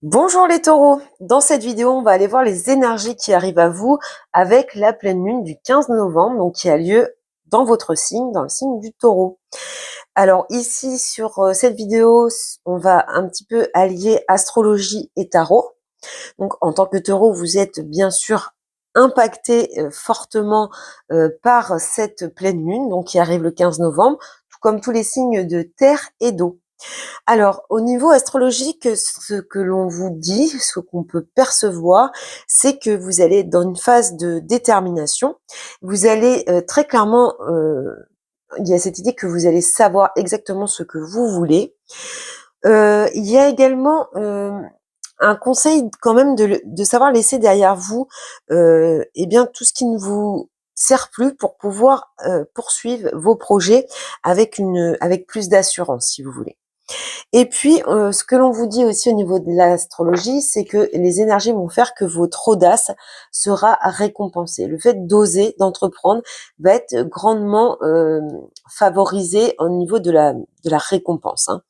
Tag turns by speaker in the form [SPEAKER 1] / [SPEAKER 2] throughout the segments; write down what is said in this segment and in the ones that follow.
[SPEAKER 1] Bonjour les taureaux, dans cette vidéo on va aller voir les énergies qui arrivent à vous avec la pleine lune du 15 novembre, donc qui a lieu dans votre signe, dans le signe du taureau. Alors ici sur cette vidéo, on va un petit peu allier astrologie et tarot. Donc en tant que taureau, vous êtes bien sûr impacté fortement par cette pleine lune, donc qui arrive le 15 novembre, tout comme tous les signes de terre et d'eau. Alors, au niveau astrologique, ce que l'on vous dit, ce qu'on peut percevoir, c'est que vous allez être dans une phase de détermination. Vous allez très clairement, il y a cette idée que vous allez savoir exactement ce que vous voulez. Il y a également un conseil quand même de savoir laisser derrière vous eh bien tout ce qui ne vous sert plus pour pouvoir poursuivre vos projets avec plus d'assurance, si vous voulez. Et puis, ce que l'on vous dit aussi au niveau de l'astrologie, c'est que les énergies vont faire que votre audace sera récompensée. Le fait d'oser, d'entreprendre, va être grandement favorisé au niveau de la récompense, hein.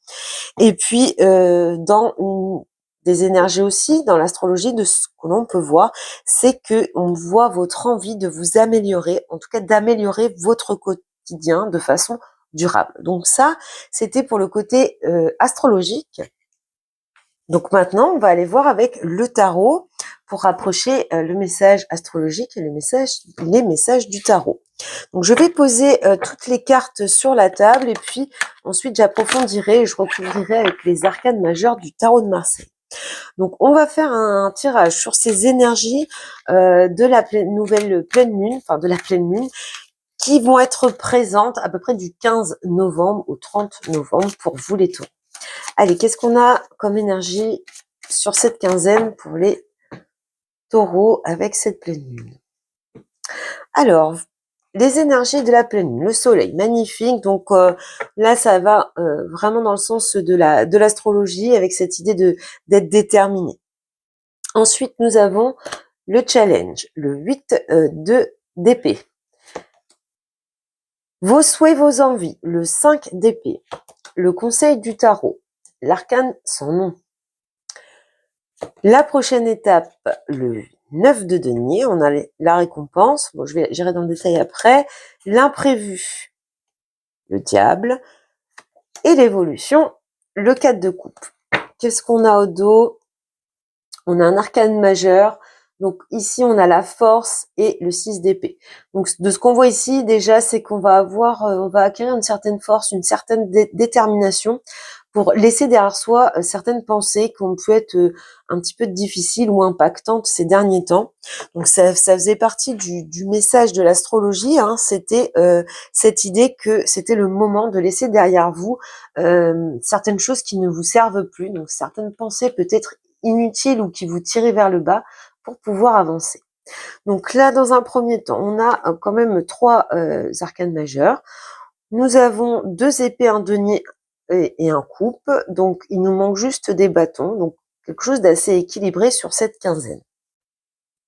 [SPEAKER 1] Et puis, des énergies aussi, dans l'astrologie, de ce que l'on peut voir, c'est que on voit votre envie de vous améliorer, en tout cas d'améliorer votre quotidien de façon durable. Donc ça, c'était pour le côté astrologique. Donc maintenant, on va aller voir avec le tarot pour rapprocher le message astrologique et les messages du tarot. Donc je vais poser toutes les cartes sur la table et puis ensuite j'approfondirai et je recouvrirai avec les arcanes majeures du tarot de Marseille. Donc on va faire un tirage sur ces énergies de la nouvelle pleine lune, enfin de la pleine lune, qui vont être présentes à peu près du 15 novembre au 30 novembre pour vous les taureaux. Allez, qu'est-ce qu'on a comme énergie sur cette quinzaine pour les taureaux avec cette pleine lune? Alors, les énergies de la pleine lune, le soleil, magnifique. Donc là, ça va vraiment dans le sens de l'astrologie avec cette idée d'être déterminé. Ensuite, nous avons le challenge, le 8 d'épée. Vos souhaits, vos envies, le 5 d'épée. Le conseil du tarot, l'arcane sans nom. La prochaine étape, le 9 de denier, on a la récompense. Bon, j'irai dans le détail après. L'imprévu, le diable. Et l'évolution, le 4 de coupe. Qu'est-ce qu'on a au dos? On a un arcane majeur. Donc ici, on a la force et le 6 d'épée. Donc de ce qu'on voit ici, déjà, c'est qu'on va on va acquérir une certaine force, une certaine détermination pour laisser derrière soi certaines pensées qui ont pu être un petit peu difficiles ou impactantes ces derniers temps. Donc ça faisait partie du message de l'astrologie, hein. C'était cette idée que c'était le moment de laisser derrière vous certaines choses qui ne vous servent plus, donc certaines pensées peut-être inutiles ou qui vous tirent vers le bas pour pouvoir avancer. Donc là, dans un premier temps, on a quand même 3 arcanes majeurs. Nous avons 2 épées, un denier et un coupe. Donc il nous manque juste des bâtons. Donc quelque chose d'assez équilibré sur cette quinzaine.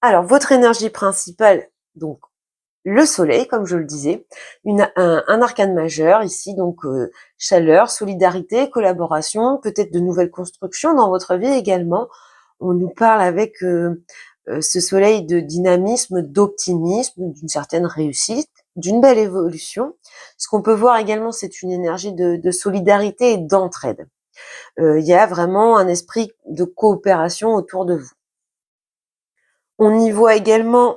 [SPEAKER 1] Alors votre énergie principale, donc le soleil, comme je le disais, un arcane majeur ici, donc chaleur, solidarité, collaboration, peut-être de nouvelles constructions dans votre vie également. On nous parle avec ce soleil de dynamisme, d'optimisme, d'une certaine réussite, d'une belle évolution. Ce qu'on peut voir également, c'est une énergie de solidarité et d'entraide. Il y a vraiment un esprit de coopération autour de vous. On y voit également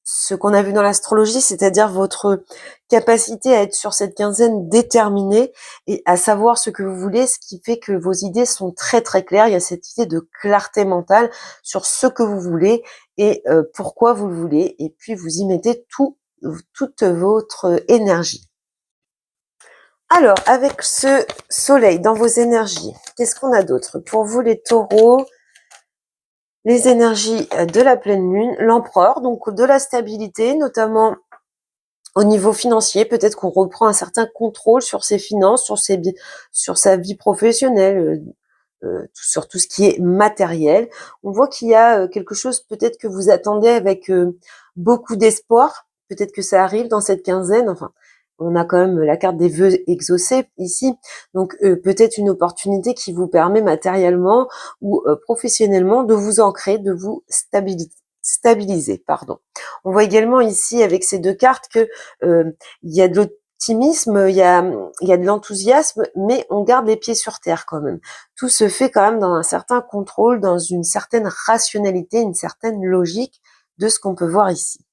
[SPEAKER 1] ce qu'on a vu dans l'astrologie, c'est-à-dire votre capacité à être sur cette quinzaine déterminée et à savoir ce que vous voulez, ce qui fait que vos idées sont très très claires. Il y a cette idée de clarté mentale sur ce que vous voulez et pourquoi vous le voulez, et puis vous y mettez toute votre énergie. Alors, avec ce soleil dans vos énergies, qu'est-ce qu'on a d'autre? Pour vous les taureaux, les énergies de la pleine lune, l'empereur, donc de la stabilité, notamment au niveau financier. Peut-être qu'on reprend un certain contrôle sur ses finances, sur sa vie professionnelle, sur tout ce qui est matériel. On voit qu'il y a quelque chose peut-être que vous attendez avec beaucoup d'espoir. Peut-être que ça arrive dans cette quinzaine. Enfin, on a quand même la carte des vœux exaucés ici, donc peut-être une opportunité qui vous permet matériellement ou professionnellement de vous ancrer, de vous stabiliser, pardon. On voit également ici avec ces deux cartes que il y a de l'optimisme, il y a de l'enthousiasme, mais on garde les pieds sur terre quand même. Tout se fait quand même dans un certain contrôle, dans une certaine rationalité, une certaine logique de ce qu'on peut voir ici.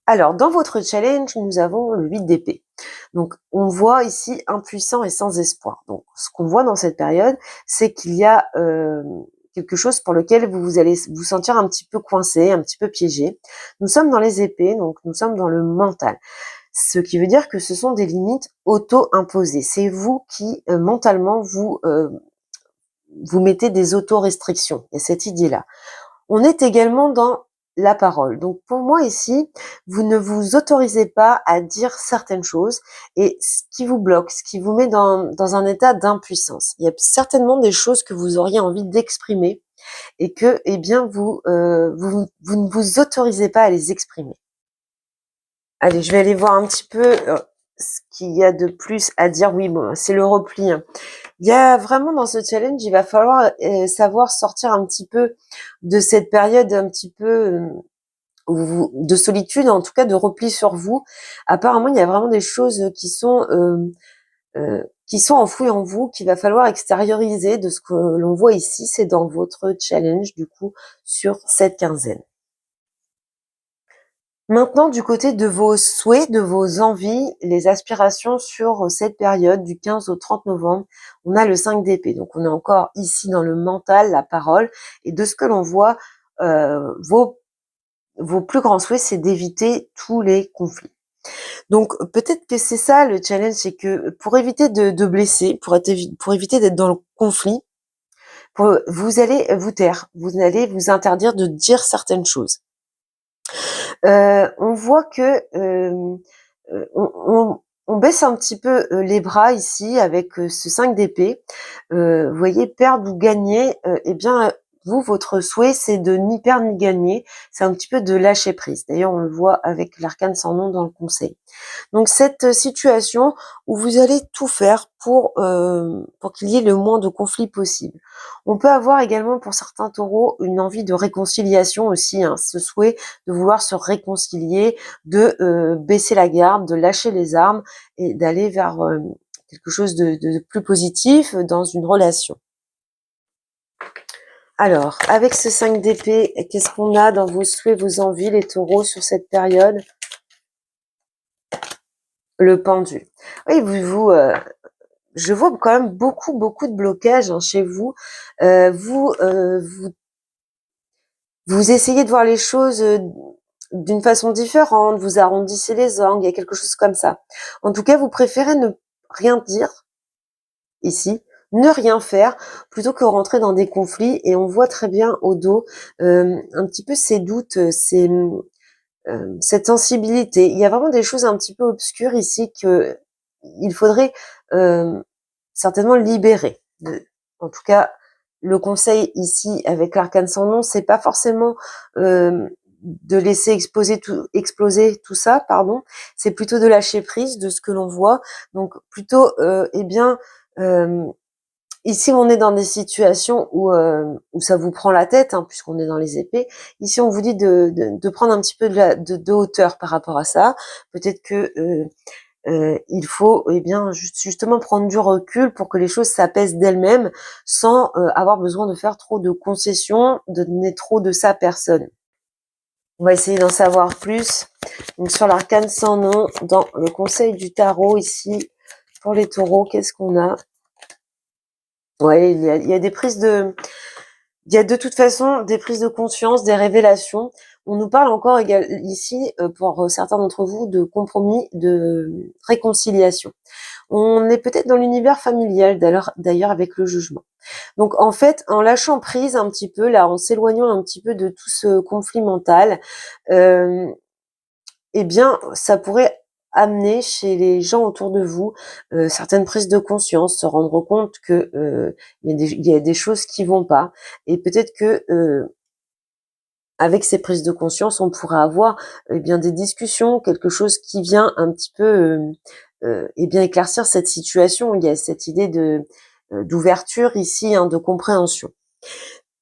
[SPEAKER 1] Alors, dans votre challenge, nous avons le 8 d'épée. Donc, on voit ici impuissant et sans espoir. Donc, ce qu'on voit dans cette période, c'est qu'il y a quelque chose pour lequel vous allez vous sentir un petit peu coincé, un petit peu piégé. Nous sommes dans les épées, donc nous sommes dans le mental. Ce qui veut dire que ce sont des limites auto-imposées. C'est vous qui, mentalement, vous mettez des auto-restrictions. Il y a cette idée-là. On est également dans la parole. Donc pour moi ici, vous ne vous autorisez pas à dire certaines choses et ce qui vous bloque, ce qui vous met dans un état d'impuissance. Il y a certainement des choses que vous auriez envie d'exprimer et que, eh bien, vous ne vous autorisez pas à les exprimer. Allez, je vais aller voir un petit peu ce qu'il y a de plus à dire. Oui, bon, c'est le repli, hein. Il y a vraiment dans ce challenge, il va falloir savoir sortir un petit peu de cette période un petit peu de solitude, en tout cas de repli sur vous. Apparemment, il y a vraiment des choses qui sont enfouies en vous, qu'il va falloir extérioriser. De ce que l'on voit ici, c'est dans votre challenge du coup sur cette quinzaine. Maintenant, du côté de vos souhaits, de vos envies, les aspirations sur cette période du 15 au 30 novembre, on a le 5 d'épée. Donc, on est encore ici dans le mental, la parole. Et de ce que l'on voit, vos plus grands souhaits, c'est d'éviter tous les conflits. Donc, peut-être que c'est ça le challenge, c'est que pour éviter de blesser, pour éviter d'être dans le conflit, vous allez vous taire, vous allez vous interdire de dire certaines choses. On voit que on baisse un petit peu les bras ici avec ce 5 d'épée. Vous voyez, perdre ou gagner, eh bien, vous, votre souhait, c'est de ni perdre ni gagner. C'est un petit peu de lâcher prise. D'ailleurs, on le voit avec l'arcane sans nom dans le conseil. Donc cette situation où vous allez tout faire pour qu'il y ait le moins de conflits possible. On peut avoir également pour certains taureaux une envie de réconciliation aussi, hein, ce souhait de vouloir se réconcilier, de baisser la garde, de lâcher les armes et d'aller vers quelque chose de plus positif dans une relation. Alors, avec ce 5 d'épée, qu'est-ce qu'on a dans vos souhaits, vos envies, les taureaux, sur cette période? Le pendu. Oui, je vois quand même beaucoup de blocages hein, chez vous. Vous essayez de voir les choses d'une façon différente, vous arrondissez les angles, il y a quelque chose comme ça. En tout cas, vous préférez ne rien dire ici, ne rien faire, plutôt que rentrer dans des conflits. Et on voit très bien au dos un petit peu ces doutes, cette sensibilité. Il y a vraiment des choses un petit peu obscures ici que il faudrait certainement libérer. En tout cas, le conseil ici avec l'arcane sans nom, c'est pas forcément de laisser exploser tout ça, pardon. C'est plutôt de lâcher prise de ce que l'on voit. Donc plutôt, eh bien, ici on est dans des situations où ça vous prend la tête, hein, puisqu'on est dans les épées. Ici on vous dit de prendre un petit peu de hauteur par rapport à ça. Peut-être que il faut eh bien justement prendre du recul pour que les choses s'apaisent d'elles-mêmes sans avoir besoin de faire trop de concessions, de donner trop de sa personne. On va essayer d'en savoir plus. Donc sur l'arcane sans nom, dans le conseil du tarot ici, pour les taureaux, qu'est-ce qu'on a? Ouais, il y a des prises de... Il y a de toute façon des prises de conscience, des révélations. On nous parle encore ici, pour certains d'entre vous, de compromis, de réconciliation. On est peut-être dans l'univers familial d'ailleurs avec le jugement. Donc en fait, en lâchant prise un petit peu, là, en s'éloignant un petit peu de tout ce conflit mental, eh bien, ça pourrait amener chez les gens autour de vous certaines prises de conscience, se rendre compte que il y a des choses qui vont pas, et peut-être que avec ces prises de conscience, on pourra avoir bien des discussions, quelque chose qui vient un petit peu bien éclaircir cette situation. Il y a cette idée de d'ouverture ici, hein, de compréhension.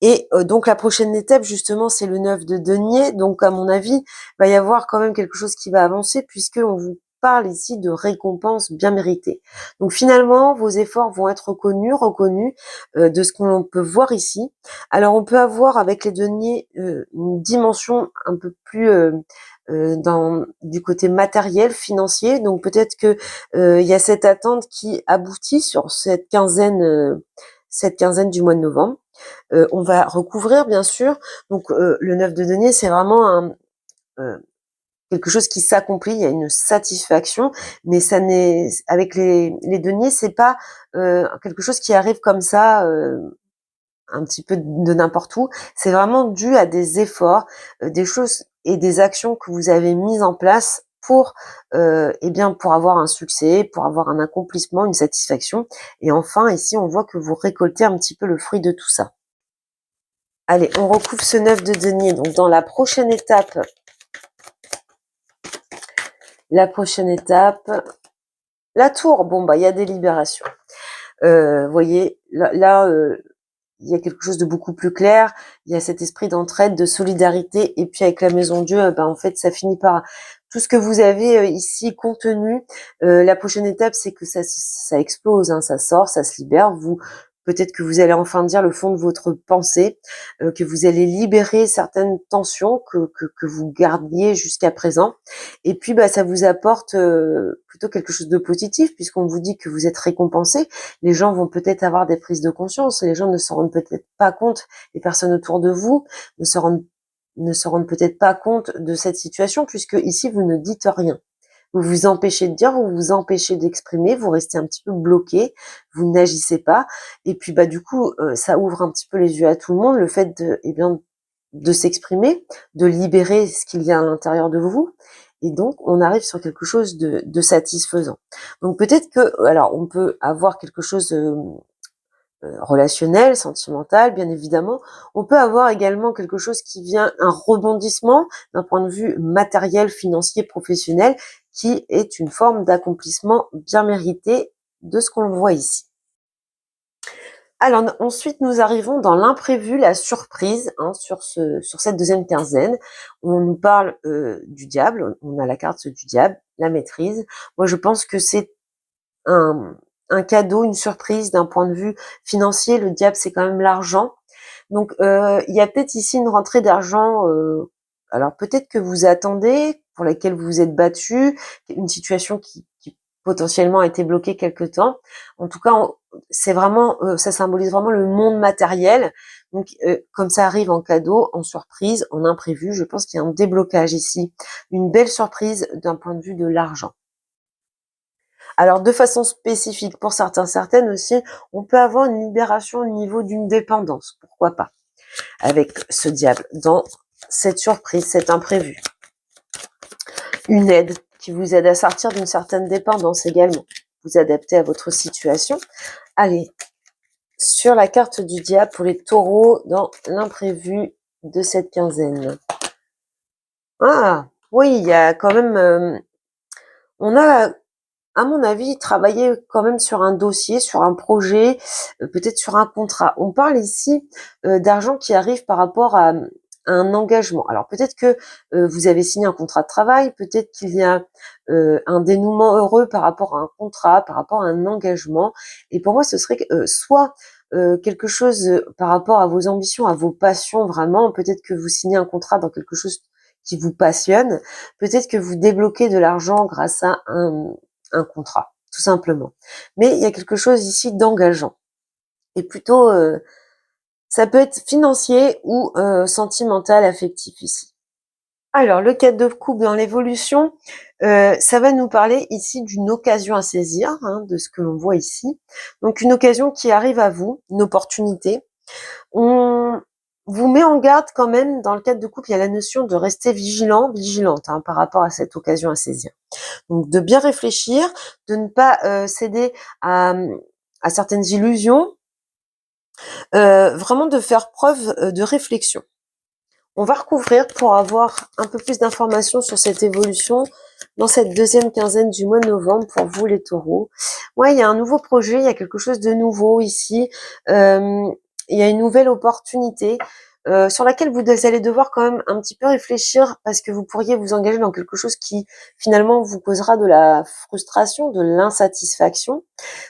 [SPEAKER 1] Et donc la prochaine étape justement, c'est le 9 de denier. Donc à mon avis, il va y avoir quand même quelque chose qui va avancer puisque on vous parle ici de récompenses bien méritées. Donc finalement, vos efforts vont être reconnus de ce qu'on peut voir ici. Alors on peut avoir avec les deniers une dimension un peu plus du côté matériel, financier. Donc peut-être que il y a cette attente qui aboutit sur cette quinzaine du mois de novembre. On va recouvrir bien sûr. Donc le 9 de denier, c'est vraiment euh, quelque chose qui s'accomplit. Il y a une satisfaction, mais ça n'est avec les deniers, c'est pas quelque chose qui arrive comme ça. Un petit peu de n'importe où, c'est vraiment dû à des efforts, des choses et des actions que vous avez mises en place pour pour avoir un succès, pour avoir un accomplissement, une satisfaction. Et enfin, ici, on voit que vous récoltez un petit peu le fruit de tout ça. Allez, on recouvre ce 9 de denier. Donc, dans la prochaine étape, la tour. Bon, bah, il y a des libérations. Vous voyez, là il y a quelque chose de beaucoup plus clair. Il y a cet esprit d'entraide, de solidarité. Et puis, avec la Maison Dieu, en fait, ça finit par tout ce que vous avez ici contenu. La prochaine étape, c'est que ça explose, hein, ça sort, ça se libère. Peut-être que vous allez enfin dire le fond de votre pensée, que vous allez libérer certaines tensions que vous gardiez jusqu'à présent. Et puis, ça vous apporte plutôt quelque chose de positif, puisqu'on vous dit que vous êtes récompensé. Les gens vont peut-être avoir des prises de conscience. Les gens ne se rendent peut-être pas compte, les personnes autour de vous ne se rendent peut-être pas compte de cette situation, puisque ici, vous ne dites rien. Vous vous empêchez de dire, vous vous empêchez d'exprimer, vous restez un petit peu bloqué, vous n'agissez pas. Et puis du coup, ça ouvre un petit peu les yeux à tout le monde, le fait de s'exprimer, de libérer ce qu'il y a à l'intérieur de vous. Et donc, on arrive sur quelque chose de satisfaisant. Donc peut-être que, alors, on peut avoir quelque chose relationnel, sentimental, bien évidemment. On peut avoir également quelque chose qui vient, un rebondissement d'un point de vue matériel, financier, professionnel, qui est une forme d'accomplissement bien mérité de ce qu'on voit ici. Alors ensuite, nous arrivons dans l'imprévu, la surprise, hein, sur cette deuxième quinzaine. On nous parle du diable, on a la carte du diable, la maîtrise. Moi, je pense que c'est un cadeau, une surprise d'un point de vue financier. Le diable, c'est quand même l'argent. Donc, il y a peut-être ici une rentrée d'argent. Alors, peut-être que vous attendez, pour laquelle vous vous êtes battu, une situation qui potentiellement a été bloquée quelque temps. En tout cas, c'est vraiment, ça symbolise vraiment le monde matériel. Donc, comme ça arrive en cadeau, en surprise, en imprévu, je pense qu'il y a un déblocage ici, une belle surprise d'un point de vue de l'argent. Alors, de façon spécifique, pour certaines aussi, on peut avoir une libération au niveau d'une dépendance. Pourquoi pas? Avec ce diable, dans cette surprise, cet imprévu. Une aide qui vous aide à sortir d'une certaine dépendance également. Vous adaptez à votre situation. Allez, sur la carte du diable pour les taureaux, dans l'imprévu de cette quinzaine. Ah, oui, il y a quand même... on a, à mon avis, travaillé quand même sur un dossier, sur un projet, peut-être sur un contrat. On parle ici d'argent qui arrive par rapport à un engagement. Alors peut-être que vous avez signé un contrat de travail, peut-être qu'il y a un dénouement heureux par rapport à un contrat, par rapport à un engagement. Et pour moi, ce serait soit quelque chose par rapport à vos ambitions, à vos passions vraiment. Peut-être que vous signez un contrat dans quelque chose qui vous passionne. Peut-être que vous débloquez de l'argent grâce à un contrat, tout simplement. Mais il y a quelque chose ici d'engageant. Et plutôt, ça peut être financier ou sentimental, affectif ici. Alors, le 4 de coupe dans l'évolution, ça va nous parler ici d'une occasion à saisir, hein, de ce que l'on voit ici. Donc, une occasion qui arrive à vous, une opportunité. On vous met en garde quand même, dans le 4 de coupe, il y a la notion de rester vigilante par rapport à cette occasion à saisir. Donc, de bien réfléchir, de ne pas céder à certaines illusions, vraiment de faire preuve de réflexion. on va recouvrir pour avoir un peu plus d'informations sur cette évolution dans cette deuxième quinzaine du mois de novembre pour vous les taureaux. Ouais, il y a un nouveau projet, il y a quelque chose de nouveau ici. Il y a une nouvelle opportunité sur laquelle vous allez devoir quand même un petit peu réfléchir parce que vous pourriez vous engager dans quelque chose qui finalement vous causera de la frustration, de l'insatisfaction.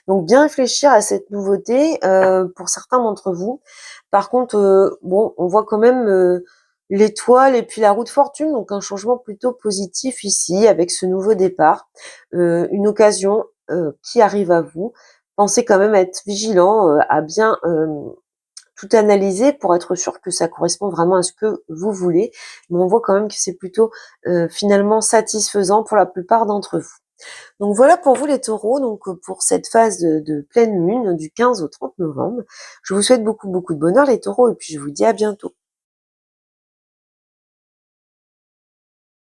[SPEAKER 1] Donc bien réfléchir à cette nouveauté pour certains d'entre vous. Par contre, bon, on voit quand même l'étoile et puis la roue de fortune, donc un changement plutôt positif ici avec ce nouveau départ, une occasion qui arrive à vous. Pensez quand même à être vigilant, à bien tout analyser pour être sûr que ça correspond vraiment à ce que vous voulez. Mais on voit quand même que c'est plutôt finalement satisfaisant pour la plupart d'entre vous. Donc voilà pour vous les taureaux, donc pour cette phase de pleine lune du 15 au 30 novembre. Je vous souhaite beaucoup de bonheur les taureaux et puis je vous dis à bientôt.